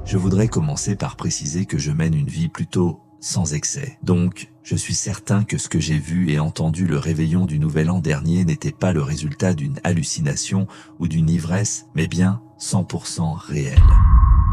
Je voudrais commencer par préciser que je mène une vie plutôt sans excès. Donc, je suis certain que ce que j'ai vu et entendu le réveillon du Nouvel An dernier n'était pas le résultat d'une hallucination ou d'une ivresse, mais bien 100% réel.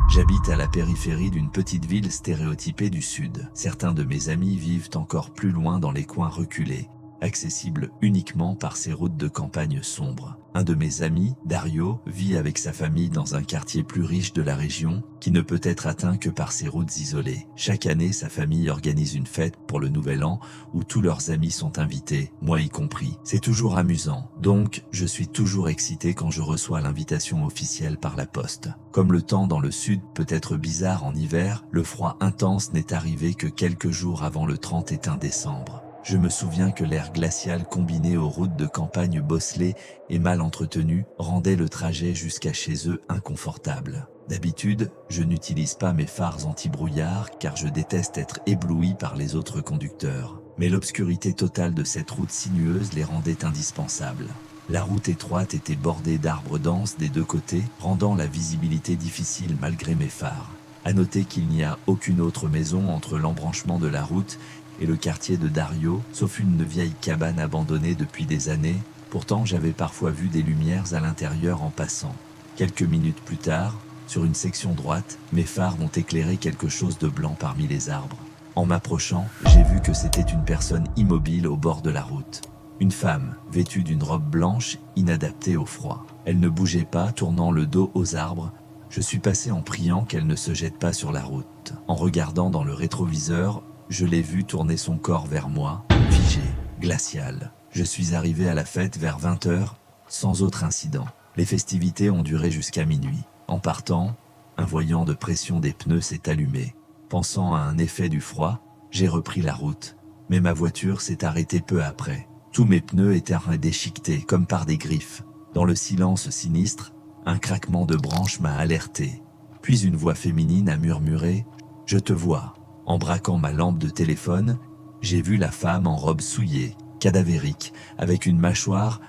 J'habite à la périphérie d'une petite ville stéréotypée du Sud. Certains de mes amis vivent encore plus loin dans les coins reculés, accessibles uniquement par ces routes de campagne sombres. Un de mes amis, Dario, vit avec sa famille dans un quartier plus riche de la région qui ne peut être atteint que par ces routes isolées. Chaque année, sa famille organise une fête pour le Nouvel An où tous leurs amis sont invités, moi y compris. C'est toujours amusant, donc je suis toujours excité quand je reçois l'invitation officielle par la poste. Comme le temps dans le Sud peut être bizarre en hiver, le froid intense n'est arrivé que quelques jours avant le 31 décembre. Je me souviens que l'air glacial combiné aux routes de campagne bosselées et mal entretenues rendait le trajet jusqu'à chez eux inconfortable. D'habitude, je n'utilise pas mes phares anti-brouillard car je déteste être ébloui par les autres conducteurs. Mais l'obscurité totale de cette route sinueuse les rendait indispensables. La route étroite était bordée d'arbres denses des deux côtés, rendant la visibilité difficile malgré mes phares. À noter qu'il n'y a aucune autre maison entre l'embranchement de la route et le quartier de Dario, sauf une vieille cabane abandonnée depuis des années. Pourtant, j'avais parfois vu des lumières à l'intérieur en passant. Quelques minutes plus tard, sur une section droite, mes phares ont éclairé quelque chose de blanc parmi les arbres. En m'approchant, j'ai vu que c'était une personne immobile au bord de la route. Une femme, vêtue d'une robe blanche, inadaptée au froid. Elle ne bougeait pas, tournant le dos aux arbres. Je suis passé en priant qu'elle ne se jette pas sur la route. En regardant dans le rétroviseur, je l'ai vu tourner son corps vers moi, figé, glacial. Je suis arrivé à la fête vers 20h, sans autre incident. Les festivités ont duré jusqu'à minuit. En partant, un voyant de pression des pneus s'est allumé. Pensant à un effet du froid, j'ai repris la route. Mais ma voiture s'est arrêtée peu après. Tous mes pneus étaient déchiquetés, comme par des griffes. Dans le silence sinistre, un craquement de branches m'a alerté. Puis une voix féminine a murmuré « Je te vois ». En braquant ma lampe de téléphone, j'ai vu la femme en robe souillée, cadavérique, avec une mâchoire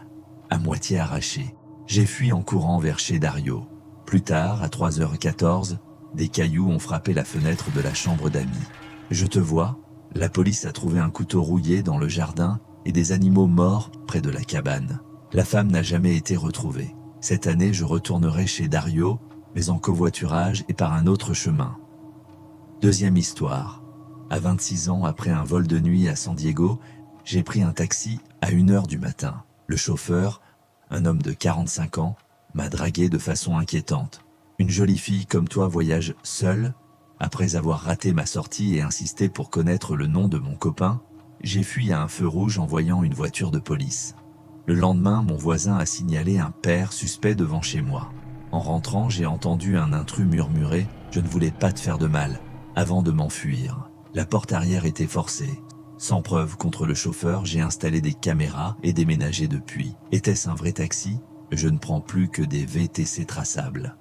à moitié arrachée. J'ai fui en courant vers chez Dario. Plus tard, à 3h14, des cailloux ont frappé la fenêtre de la chambre d'amis. Je te vois, la police a trouvé un couteau rouillé dans le jardin et des animaux morts près de la cabane. La femme n'a jamais été retrouvée. Cette année, je retournerai chez Dario, mais en covoiturage et par un autre chemin. Deuxième histoire. À 26 ans, après un vol de nuit à San Diego, j'ai pris un taxi à 1h du matin. Le chauffeur, un homme de 45 ans, m'a dragué de façon inquiétante. Une jolie fille comme toi voyage seule. Après avoir raté ma sortie et insisté pour connaître le nom de mon copain, j'ai fui à un feu rouge en voyant une voiture de police. Le lendemain, mon voisin a signalé un père suspect devant chez moi. En rentrant, j'ai entendu un intrus murmurer « Je ne voulais pas te faire de mal ». Avant de m'enfuir, la porte arrière était forcée. Sans preuve contre le chauffeur, j'ai installé des caméras et déménagé depuis. Était-ce un vrai taxi? Je ne prends plus que des VTC traçables.